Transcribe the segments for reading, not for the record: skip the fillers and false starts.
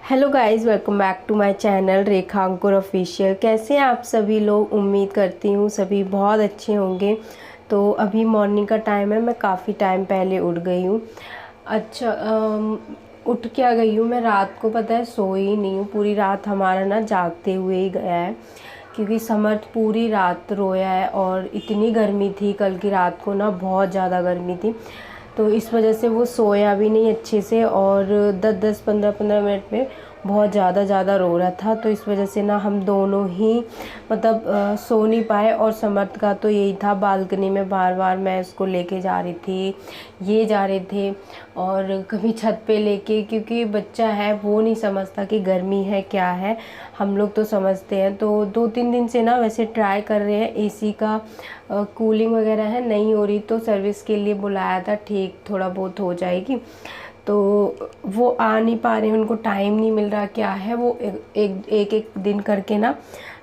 Hello guys, welcome back to my channel Rekha Ankur official. कैसे हैं आप सभी लोग? उम्मीद करती हूँ सभी बहुत अच्छे होंगे। तो अभी मॉर्निंग का टाइम है, मैं काफ़ी टाइम पहले उठ गई हूँ। अच्छा, उठ क्या गई हूँ मैं, रात को पता है सोई ही नहीं हूँ। पूरी रात हमारा ना जागते हुए ही गया है, क्योंकि समर्थ पूरी रात रोया है और इतनी गर्मी थी कल की रात को ना, बहुत ज़्यादा गर्मी थी। तो इस वजह से वो सोया भी नहीं अच्छे से और 10-10 15-15 मिनट में बहुत ज़्यादा रो रहा था। तो इस वजह से ना हम दोनों ही मतलब सो नहीं पाए। और समर्थ का तो यही था, बालकनी में बार बार मैं उसको लेके जा रही थी, ये जा रहे थे और कभी छत पे लेके, क्योंकि बच्चा है वो नहीं समझता कि गर्मी है क्या है। हम लोग तो समझते हैं। तो 2-3 दिन से ना वैसे ट्राई कर रहे हैं, एसी का कूलिंग वगैरह है, नहीं हो रही तो सर्विस के लिए बुलाया था, ठीक थोड़ा बहुत हो जाएगी। तो वो आ नहीं पा रहे, उनको टाइम नहीं मिल रहा, क्या है वो एक दिन करके ना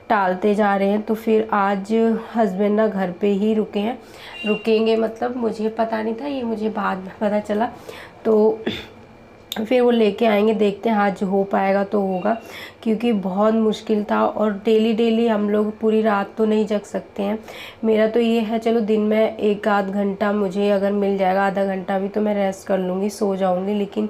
टालते जा रहे हैं। तो फिर आज हस्बैंड ना घर पे ही रुकेंगे, मतलब मुझे पता नहीं था, ये मुझे बाद में पता चला। तो फिर वो लेके आएंगे, देखते हैं आज हो पाएगा तो होगा, क्योंकि बहुत मुश्किल था। और डेली डेली हम लोग पूरी रात तो नहीं जग सकते हैं। मेरा तो ये है, चलो दिन में 1-आध घंटा मुझे अगर मिल जाएगा, आधा घंटा भी, तो मैं रेस्ट कर लूँगी, सो जाऊँगी। लेकिन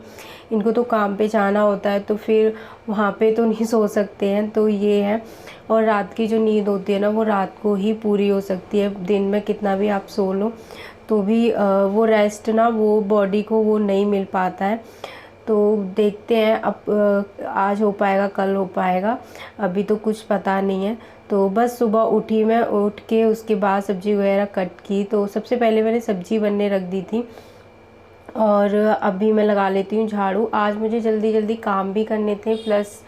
इनको तो काम पे जाना होता है, तो फिर वहाँ पे तो नहीं सो सकते हैं, तो ये है। और रात की जो नींद होती है ना, वो रात को ही पूरी हो सकती है। दिन में कितना भी आप सो लो तो भी वो रेस्ट ना, वो बॉडी को वो नहीं मिल पाता है। तो देखते हैं अब आज हो पाएगा कल हो पाएगा, अभी तो कुछ पता नहीं है। तो बस सुबह उठी, मैं उठ के उसके बाद सब्जी वगैरह कट की। तो सबसे पहले मैंने सब्जी बनने रख दी थी और अभी मैं लगा लेती हूँ झाड़ू। आज मुझे जल्दी जल्दी काम भी करने थे, प्लस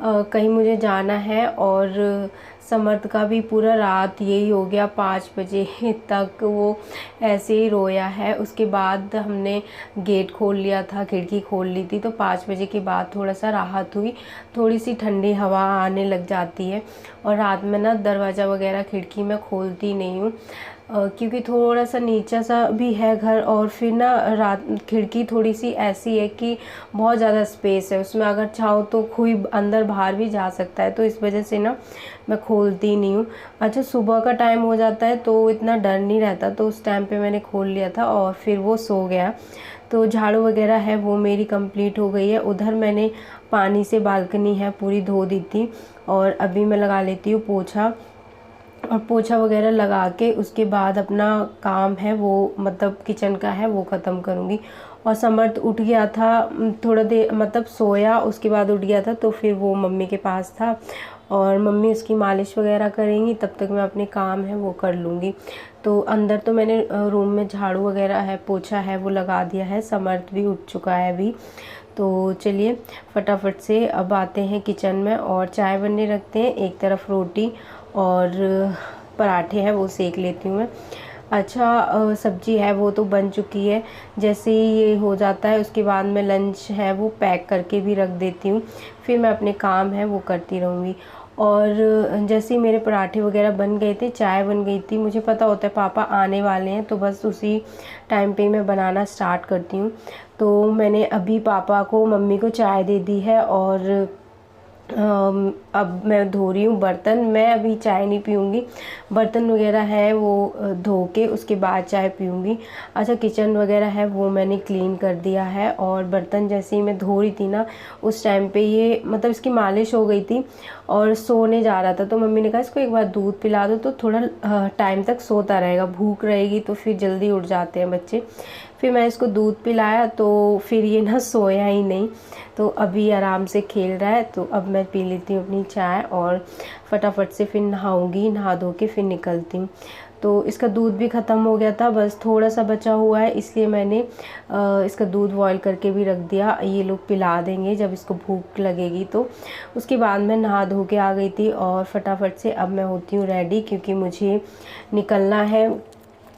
कहीं मुझे जाना है। और समर्थ का भी पूरा रात यही हो गया, 5 बजे तक वो ऐसे ही रोया है। उसके बाद हमने गेट खोल लिया था, खिड़की खोल ली थी, तो 5 बजे के बाद थोड़ा सा राहत हुई, थोड़ी सी ठंडी हवा आने लग जाती है। और रात में ना दरवाज़ा वगैरह खिड़की मैं खोलती नहीं हूँ, क्योंकि थोड़ा सा नीचा सा भी है घर। और फिर ना रात खिड़की थोड़ी सी ऐसी है कि बहुत ज़्यादा स्पेस है उसमें, अगर चाहो तो कोई अंदर बाहर भी जा सकता है, तो इस वजह से ना मैं खोलती नहीं हूँ। अच्छा, सुबह का टाइम हो जाता है तो इतना डर नहीं रहता, तो उस टाइम पे मैंने खोल लिया था और फिर वो सो गया। तो झाड़ू वगैरह है वो मेरी कंप्लीट हो गई है। उधर मैंने पानी से बालकनी है पूरी धो दी थी और अभी मैं लगा लेती हूँ पोछा। और पोछा वगैरह लगा के उसके बाद अपना काम है वो, मतलब किचन का है वो ख़त्म करूँगी। और समर्थ उठ गया था, थोड़ा देर मतलब सोया, उसके बाद उठ गया था, तो फिर वो मम्मी के पास था और मम्मी उसकी मालिश वगैरह करेंगी, तब तक मैं अपने काम है वो कर लूँगी। तो अंदर तो मैंने रूम में झाड़ू वगैरह है, पोछा है वो लगा दिया है। समर्थ भी उठ चुका है अभी। तो चलिए फटाफट से अब आते हैं किचन में और चाय बनने रखते हैं। एक तरफ रोटी और पराठे हैं वो सेक लेती हूँ मैं। अच्छा, सब्जी है वो तो बन चुकी है। जैसे ही ये हो जाता है उसके बाद मैं लंच है वो पैक करके भी रख देती हूँ, फिर मैं अपने काम है वो करती रहूँगी। और जैसे ही मेरे पराठे वगैरह बन गए थे, चाय बन गई थी, मुझे पता होता है पापा आने वाले हैं, तो बस उसी टाइम पे मैं बनाना स्टार्ट करती हूँ। तो मैंने अभी पापा को मम्मी को चाय दे दी है और अब मैं धो रही हूँ बर्तन। मैं अभी चाय नहीं पीऊँगी, बर्तन वगैरह है वो धो के उसके बाद चाय पीऊँगी। अच्छा, किचन वगैरह है वो मैंने क्लीन कर दिया है और बर्तन जैसे ही मैं धो रही थी ना, उस टाइम पे ये मतलब इसकी मालिश हो गई थी और सोने जा रहा था। तो मम्मी ने कहा इसको एक बार दूध पिला दो, तो थोड़ा टाइम तक सोता रहेगा, भूख रहेगी तो फिर जल्दी उठ जाते हैं बच्चे। फिर मैं इसको दूध पिलाया तो फिर ये ना सोया ही नहीं, तो अभी आराम से खेल रहा है। तो अब मैं पी लेती हूँ अपनी चाय और फटाफट से फिर नहाऊंगी, नहा धो के फिर निकलती हूँ। तो इसका दूध भी ख़त्म हो गया था, बस थोड़ा सा बचा हुआ है, इसलिए मैंने इसका दूध बॉईल करके भी रख दिया। ये लोग पिला देंगे जब इसको भूख लगेगी तो। उसके बाद मैं नहा धो के आ गई थी और फटाफट से अब मैं होती हूँ रेडी, क्योंकि मुझे निकलना है।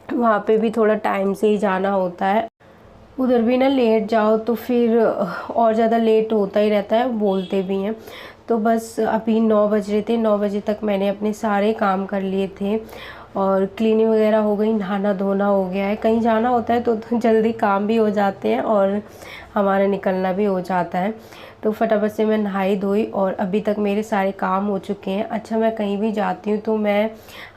वहाँ पे भी थोड़ा टाइम से ही जाना होता है, उधर भी ना लेट जाओ तो फिर और ज़्यादा लेट होता ही रहता है, बोलते भी हैं। तो बस अभी 9 बज रहे थे, 9 बजे तक मैंने अपने सारे काम कर लिए थे और क्लीनिंग वगैरह हो गई, नहाना धोना हो गया है। कहीं जाना होता है तो जल्दी काम भी हो जाते हैं और हमारा निकलना भी हो जाता है। तो फटाफट से मैं नहाई धोई और अभी तक मेरे सारे काम हो चुके हैं। अच्छा, मैं कहीं भी जाती हूँ तो मैं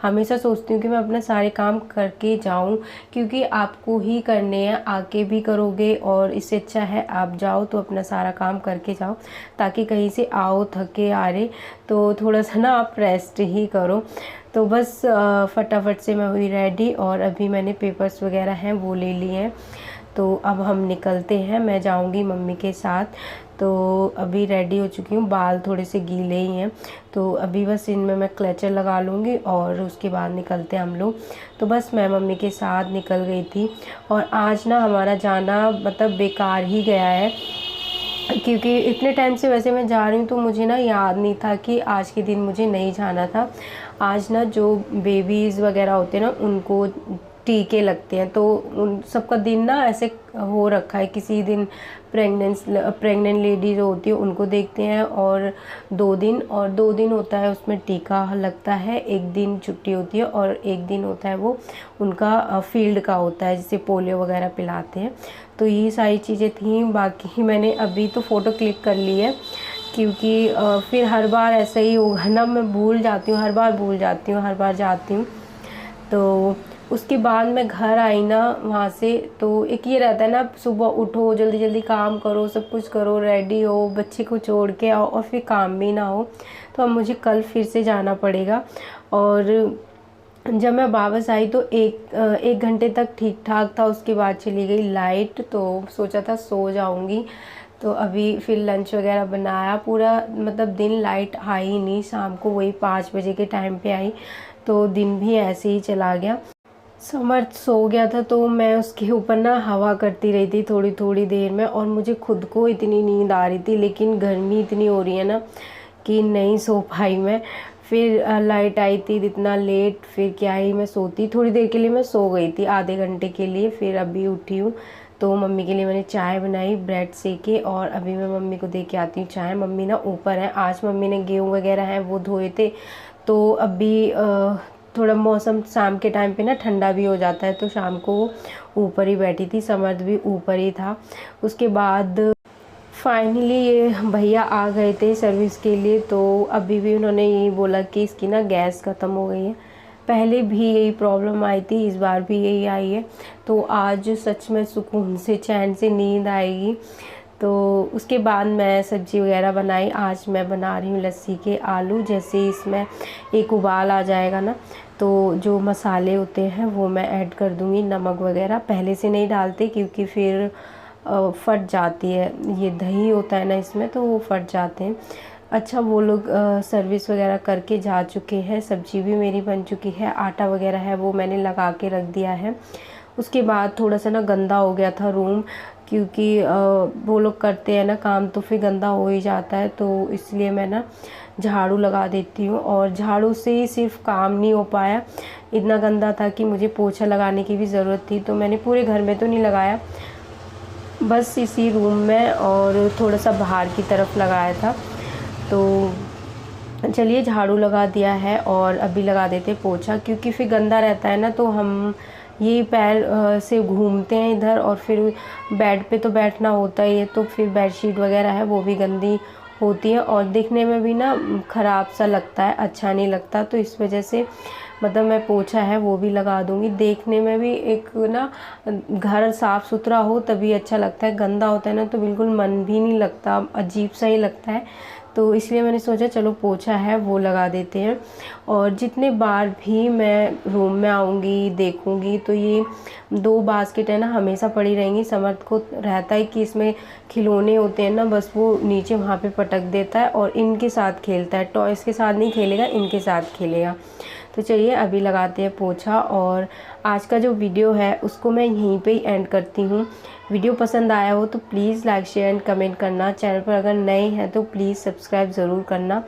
हमेशा सोचती हूँ कि मैं अपने सारे काम करके जाऊँ, क्योंकि आपको ही करने हैं, आके भी करोगे और इससे अच्छा है आप जाओ तो अपना सारा काम करके जाओ, ताकि कहीं से आओ थके हारे तो थोड़ा सा ना आप रेस्ट ही करो। तो बस फटाफट से मैं हुई रेडी और अभी मैंने पेपर्स वगैरह हैं वो ले लिए हैं। तो अब हम निकलते हैं, मैं जाऊंगी मम्मी के साथ। तो अभी रेडी हो चुकी हूँ, बाल थोड़े से गीले ही हैं तो अभी बस इनमें मैं क्लचर लगा लूँगी और उसके बाद निकलते हैं हम लोग। तो बस मैं मम्मी के साथ निकल गई थी और आज ना हमारा जाना मतलब बेकार ही गया है, क्योंकि इतने टाइम से वैसे मैं जा रही हूँ तो मुझे ना याद नहीं था कि आज के दिन मुझे नहीं जाना था। आज ना जो बेबीज़ वगैरह होते हैं ना उनको टीके लगते हैं, तो उन सबका दिन ना ऐसे हो रखा है। किसी दिन प्रेग्नेंट लेडी जो होती है उनको देखते हैं और 2 दिन होता है उसमें टीका लगता है, 1 दिन छुट्टी होती है और 1 दिन होता है वो उनका फील्ड का होता है, जिसे पोलियो वगैरह पिलाते हैं। तो ये सारी चीज़ें थी। बाकी मैंने अभी तो फ़ोटो क्लिक कर ली है, क्योंकि फिर हर बार ऐसा ही होगा ना, मैं भूल जाती हूँ, हर बार जाती हूँ। तो उसके बाद मैं घर आई ना वहाँ से, तो एक ये रहता है ना, सुबह उठो जल्दी जल्दी काम करो, सब कुछ करो, रेडी हो, बच्चे को छोड़ के आओ और फिर काम भी ना हो। तो अब मुझे कल फिर से जाना पड़ेगा। और जब मैं वापस आई तो एक घंटे तक ठीक ठाक था, उसके बाद चली गई लाइट, तो सोचा था सो जाऊंगी। तो अभी फिर लंच वगैरह बनाया, पूरा मतलब दिन लाइट आई ही नहीं, शाम को वही 5 बजे के टाइम पे आई, तो दिन भी ऐसे ही चला गया। समर्थ सो गया था तो मैं उसके ऊपर ना हवा करती रही थी थोड़ी थोड़ी देर में, और मुझे खुद को इतनी नींद आ रही थी, लेकिन गर्मी इतनी हो रही है ना कि नहीं सो पाई मैं। फिर लाइट आई थी इतना लेट, फिर क्या ही मैं सोती, थोड़ी देर के लिए मैं सो गई थी, आधे घंटे के लिए। फिर अभी उठी हूँ तो मम्मी के लिए मैंने चाय बनाई ब्रेड सेके, और अभी मैं मम्मी को दे के आती हूँ चाय। मम्मी ना ऊपर है, आज मम्मी ने गेहूँ वगैरह हैं वो धोए थे, तो अभी थोड़ा मौसम शाम के टाइम पे ना ठंडा भी हो जाता है, तो शाम को ऊपर ही बैठी थी, समर्थ भी ऊपर ही था। उसके बाद फाइनली ये भैया आ गए थे सर्विस के लिए, तो अभी भी उन्होंने यही बोला कि इसकी ना गैस ख़त्म हो गई है। पहले भी यही प्रॉब्लम आई थी, इस बार भी यही आई है, तो आज सच में सुकून से चैन से नींद आएगी। तो उसके बाद मैं सब्ज़ी वगैरह बनाई। आज मैं बना रही हूँ लस्सी के आलू। जैसे इसमें एक उबाल आ जाएगा ना, तो जो मसाले होते हैं वो मैं ऐड कर दूँगी, नमक वगैरह पहले से नहीं डालते क्योंकि फिर फट जाती है, ये दही होता है ना इसमें, तो वो फट जाते हैं। अच्छा, वो लोग सर्विस वगैरह करके जा चुके हैं, सब्ज़ी भी मेरी बन चुकी है, आटा वगैरह है वो मैंने लगा के रख दिया है। उसके बाद थोड़ा सा ना गंदा हो गया था रूम, क्योंकि वो लोग करते हैं ना काम तो फिर गंदा हो ही जाता है, तो इसलिए मैं ना झाड़ू लगा देती हूँ। और झाड़ू से ही सिर्फ काम नहीं हो पाया, इतना गंदा था कि मुझे पोछा लगाने की भी ज़रूरत थी, तो मैंने पूरे घर में तो नहीं लगाया, बस इसी रूम में और थोड़ा सा बाहर की तरफ लगाया था। तो चलिए झाड़ू लगा दिया है और अभी लगा देते पोछा, क्योंकि फिर गंदा रहता है ना, तो हम ये पैर से घूमते हैं इधर, और फिर बेड पे तो बैठना होता ही है, तो फिर बेडशीट वगैरह है वो भी गंदी होती है और दिखने में भी ना ख़राब सा लगता है, अच्छा नहीं लगता। तो इस वजह से मतलब मैं पोछा है वो भी लगा दूँगी, देखने में भी एक ना घर साफ़ सुथरा हो तभी अच्छा लगता है, गंदा होता है ना तो बिल्कुल मन भी नहीं लगता, अजीब सा ही लगता है। तो इसलिए मैंने सोचा चलो पोछा है वो लगा देते हैं। और जितने बार भी मैं रूम में आऊँगी देखूँगी तो ये 2 बास्केट है ना हमेशा पड़ी रहेंगी। समर्थ को रहता है कि इसमें खिलौने होते हैं ना, बस वो नीचे वहाँ पे पटक देता है और इनके साथ खेलता है, टॉयज़ के साथ नहीं खेलेगा, इनके साथ खेलेगा। तो चलिए अभी लगाते हैं पोछा। और आज का जो वीडियो है उसको मैं यहीं पे ही एंड करती हूँ। वीडियो पसंद आया हो तो please like share and comment करना। चैनल पर अगर नए हैं तो प्लीज़ सब्सक्राइब ज़रूर करना।